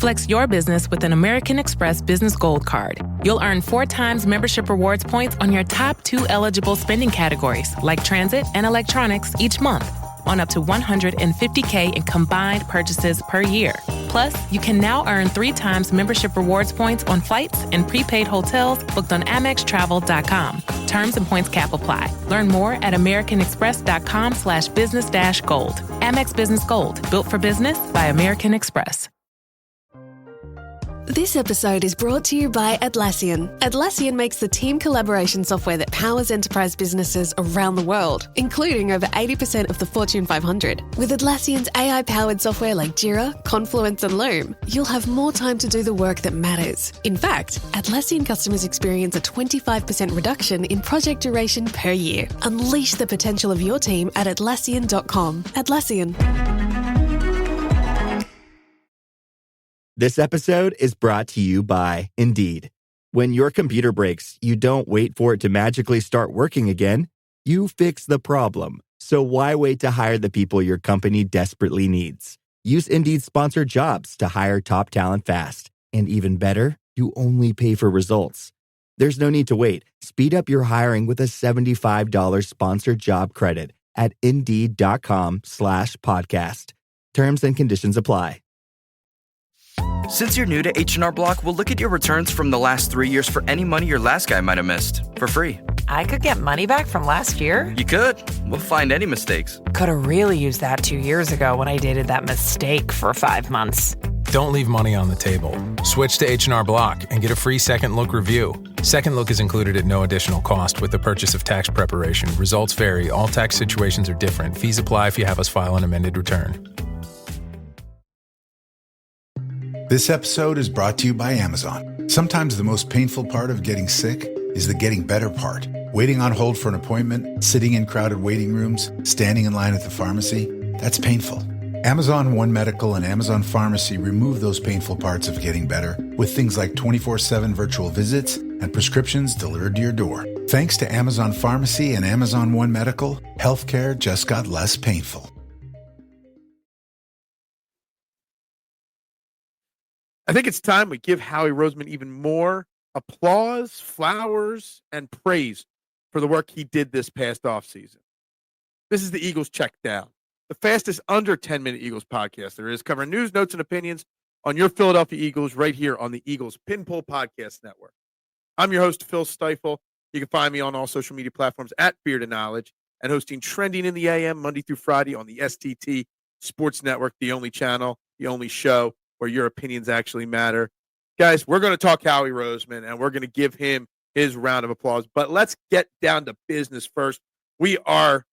Flex your business with an American Express Business Gold Card. You'll earn 4 times membership rewards points on your top 2 eligible spending categories, like transit and electronics, each month, on up to $150K in combined purchases per year. Plus, you can now earn 3 times membership rewards points on flights and prepaid hotels booked on AmexTravel.com. Terms and points cap apply. Learn more at americanexpress.com/business-gold. Amex Business Gold, built for business by American Express. This episode is brought to you by Atlassian. Atlassian makes the team collaboration software that powers enterprise businesses around the world, including over 80% of the Fortune 500. With Atlassian's AI-powered software like Jira, Confluence, and Loom, you'll have more time to do the work that matters. In fact, Atlassian customers experience a 25% reduction in project duration per year. Unleash the potential of your team at Atlassian.com. Atlassian. This episode is brought to you by Indeed. When your computer breaks, you don't wait for it to magically start working again. You fix the problem. So why wait to hire the people your company desperately needs? Use Indeed's sponsored jobs to hire top talent fast. And even better, you only pay for results. There's no need to wait. Speed up your hiring with a $75 sponsored job credit at Indeed.com/podcast. Terms and conditions apply. Since you're new to H&R Block, we'll look at your returns from the last 3 years for any money your last guy might have missed for free. I could get money back from last year? You could. We'll find any mistakes. Could have really used that 2 years ago when I dated that mistake for 5 months. Don't leave money on the table. Switch to H&R Block and get a free Second Look review. Second Look is included at no additional cost with the purchase of tax preparation. Results vary. All tax situations are different. Fees apply if you have us file an amended return. This episode is brought to you by Amazon. Sometimes the most painful part of getting sick is the getting better part. Waiting on hold for an appointment, sitting in crowded waiting rooms, standing in line at the pharmacy, that's painful. Amazon One Medical and Amazon Pharmacy remove those painful parts of getting better with things like 24/7 virtual visits and prescriptions delivered to your door. Thanks to Amazon Pharmacy and Amazon One Medical, healthcare just got less painful. I think it's time we give Howie Roseman even more applause, flowers, and praise for the work he did this past offseason. This is the Eagles Checkdown, the fastest under 10-minute Eagles podcast there is, covering news, notes, and opinions on your Philadelphia Eagles right here on the Eagles Pinpool Podcast Network. I'm your host, Phil Stiefel. You can find me on all social media platforms at Beard of Knowledge and hosting Trending in the AM Monday through Friday on the STT Sports Network, the only channel, the only show where your opinions actually matter. Guys, we're going to talk Howie Roseman, and we're going to give him his round of applause. But let's get down to business first. We are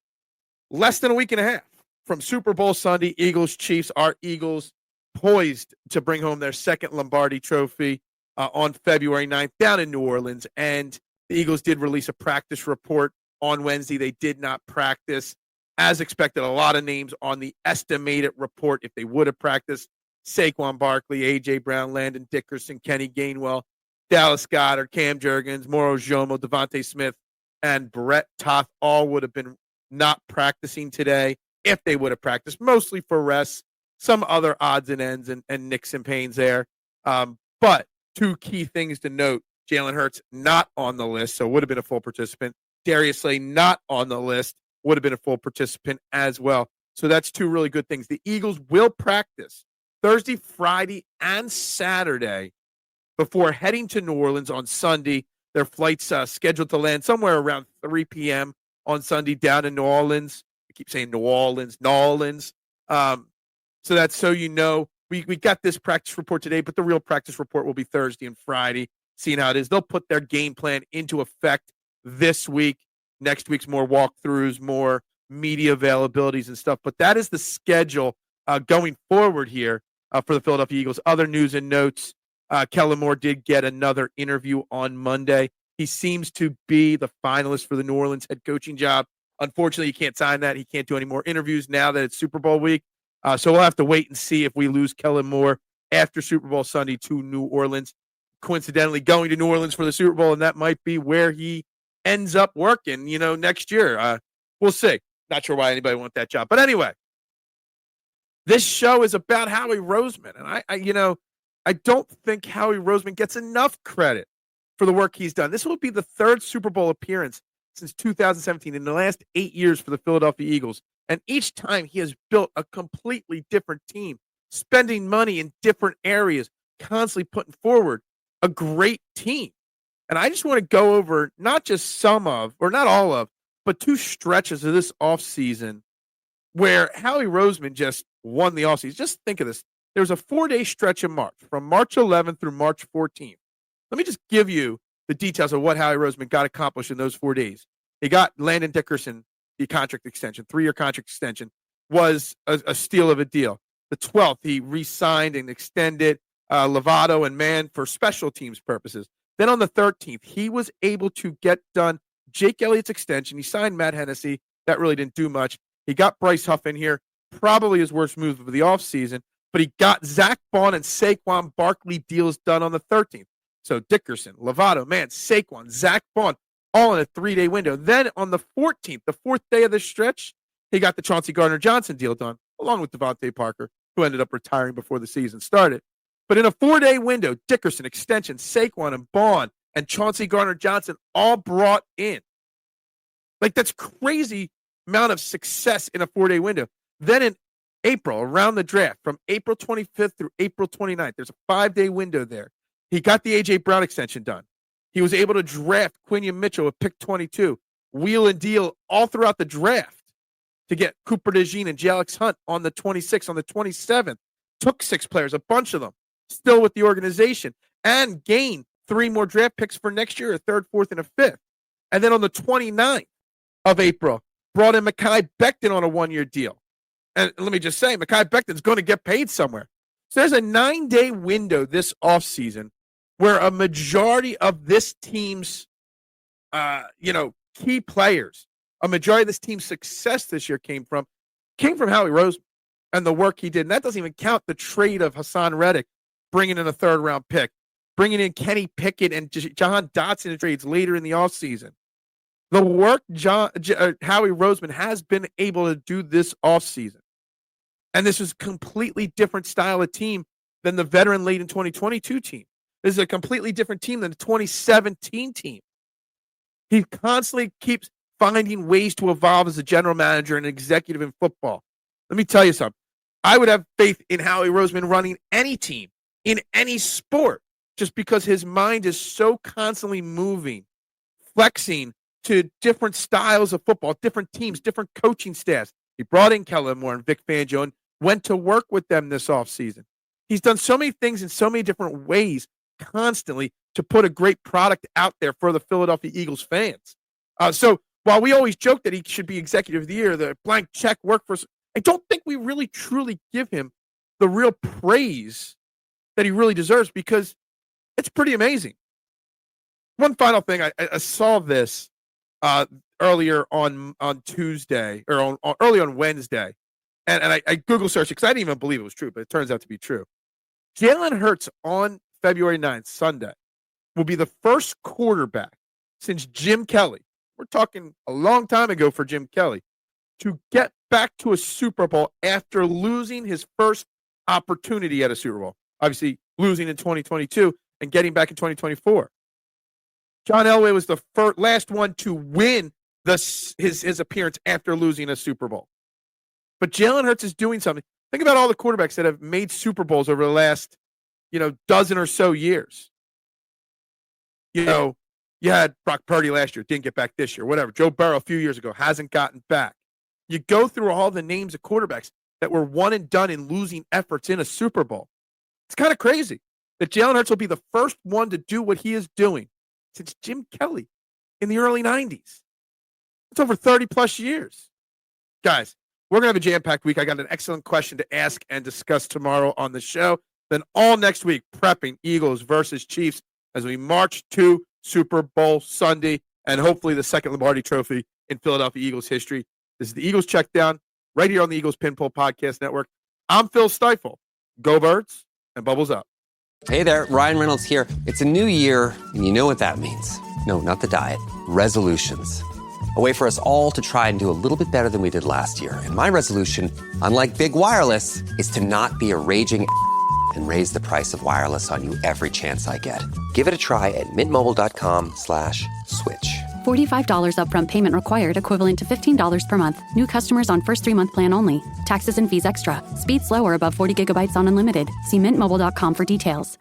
less than a week and a half from Super Bowl Sunday, Eagles-Chiefs. Our Eagles poised to bring home their second Lombardi trophy on February 9th down in New Orleans. And the Eagles did release a practice report on Wednesday. They did not practice. As expected, a lot of names on the estimated report if they would have practiced. Saquon Barkley, A.J. Brown, Landon Dickerson, Kenny Gainwell, Dallas Goedert, Cam Jurgens, Moro Jomo, Devontae Smith, and Brett Toth all would have been not practicing today if they would have practiced, mostly for rest, some other odds and ends and nicks and pains there. But two key things to note, Jalen Hurts not on the list, so would have been a full participant. Darius Slay not on the list, would have been a full participant as well. So that's two really good things. The Eagles will practice Thursday, Friday, and Saturday before heading to New Orleans on Sunday. Their flight's scheduled to land somewhere around 3 p.m. on Sunday down in New Orleans. I keep saying New Orleans. So that's so you know. We got this practice report today, but the real practice report will be Thursday and Friday, seeing how it is. They'll put their game plan into effect this week. Next week's more walkthroughs, more media availabilities and stuff. But that is the schedule going forward here for the Philadelphia Eagles. Other news and notes, Kellen Moore did get another interview on Monday. He seems to be the finalist for the New Orleans head coaching job. Unfortunately, he can't sign that. He can't do any more interviews now that it's Super Bowl week. So we'll have to wait and see if we lose Kellen Moore after Super Bowl Sunday to New Orleans. Coincidentally, going to New Orleans for the Super Bowl, and that might be where he ends up working, next year. We'll see. Not sure why anybody wants that job. But anyway, this show is about Howie Roseman. And I don't think Howie Roseman gets enough credit for the work he's done. This will be the third Super Bowl appearance since 2017 in the last 8 years for the Philadelphia Eagles. And each time he has built a completely different team, spending money in different areas, constantly putting forward a great team. And I just want to go over not just some of, or not all of, but two stretches of this offseason where Howie Roseman just won the offseason. Just think of this. There was a 4-day stretch in March, from March 11th through March 14th. Let me just give you the details of what Howie Roseman got accomplished in those 4 days. He got Landon Dickerson the contract extension, 3-year contract extension, was a steal of a deal. The 12th, he re-signed and extended Lovato and Mann for special teams purposes. Then on the 13th, he was able to get done Jake Elliott's extension. He signed Matt Hennessy. That really didn't do much. He got Bryce Huff in here, probably his worst move of the offseason, but he got Zach Bond and Saquon Barkley deals done on the 13th. So Dickerson, Lovato, Mann, Saquon, Zach Bond, all in a 3-day window. Then on the 14th, the 4th day of the stretch, he got the Chauncey Gardner-Johnson deal done, along with Devontae Parker, who ended up retiring before the season started. But in a 4-day window, Dickerson, extension, Saquon, and Bond, and Chauncey Gardner-Johnson all brought in. Like, that's crazy amount of success in a 4-day window. Then in April, around the draft, from April 25th through April 29th, there's a 5-day window there. He got the A.J. Brown extension done. He was able to draft Quinion Mitchell at pick 22, wheel and deal all throughout the draft to get Cooper DeJean and Jalix Hunt on the 26th. On the 27th, took 6 players, a bunch of them, still with the organization, and gained 3 more draft picks for next year, a 3rd, 4th, and a 5th. And then on the 29th of April, brought in Mekhi Becton on a 1-year deal. And let me just say, Mekhi Becton's going to get paid somewhere. So there's a 9-day window this offseason where a majority of this team's, key players, a majority of this team's success this year came from Howie Roseman and the work he did. And that doesn't even count the trade of Hassan Reddick, bringing in a 3rd-round pick, bringing in Kenny Pickett and Jahan Dotson in trades later in the offseason. The work Howie Roseman has been able to do this offseason, and this is a completely different style of team than the veteran late in 2022 team. This is a completely different team than the 2017 team. He constantly keeps finding ways to evolve as a general manager and executive in football. Let me tell you something. I would have faith in Howie Roseman running any team in any sport just because his mind is so constantly moving, flexing to different styles of football, different teams, different coaching staffs. He brought in Kellen Moore and Vic Fangio and went to work with them this offseason. He's done so many things in so many different ways constantly to put a great product out there for the Philadelphia Eagles fans. So while we always joke that he should be executive of the year, the blank check work for, I don't think we really truly give him the real praise that he really deserves because it's pretty amazing. One final thing, I saw this earlier on Tuesday or early on Wednesday, and I Google searched it because I didn't even believe it was true, but it turns out to be true. Jalen Hurts on February 9th, Sunday, will be the first quarterback since Jim Kelly, we're talking a long time ago for Jim Kelly, to get back to a Super Bowl after losing his first opportunity at a Super Bowl. Obviously, losing in 2022 and getting back in 2024. John Elway was the last one to win his appearance after losing a Super Bowl. But Jalen Hurts is doing something. Think about all the quarterbacks that have made Super Bowls over the last, dozen or so years. You had Brock Purdy last year, didn't get back this year, whatever. Joe Burrow a few years ago hasn't gotten back. You go through all the names of quarterbacks that were one and done in losing efforts in a Super Bowl. It's kind of crazy that Jalen Hurts will be the first one to do what he is doing since Jim Kelly in the early 90s. It's over 30-plus years. Guys, we're going to have a jam-packed week. I got an excellent question to ask and discuss tomorrow on the show. Then all next week, prepping Eagles versus Chiefs as we march to Super Bowl Sunday and hopefully the second Lombardi Trophy in Philadelphia Eagles history. This is the Eagles Checkdown right here on the Eagles Pinpoll Podcast Network. I'm Phil Stiefel. Go Birds and bubbles up. Hey there, Ryan Reynolds here. It's a new year, and you know what that means. No, not the diet. Resolutions. A way for us all to try and do a little bit better than we did last year. And my resolution, unlike Big Wireless, is to not be a raging and raise the price of wireless on you every chance I get. Give it a try at mintmobile.com/switch. $45 upfront payment required, equivalent to $15 per month. New customers on first 3-month plan only. Taxes and fees extra. Speed slower above 40 gigabytes on unlimited. See mintmobile.com for details.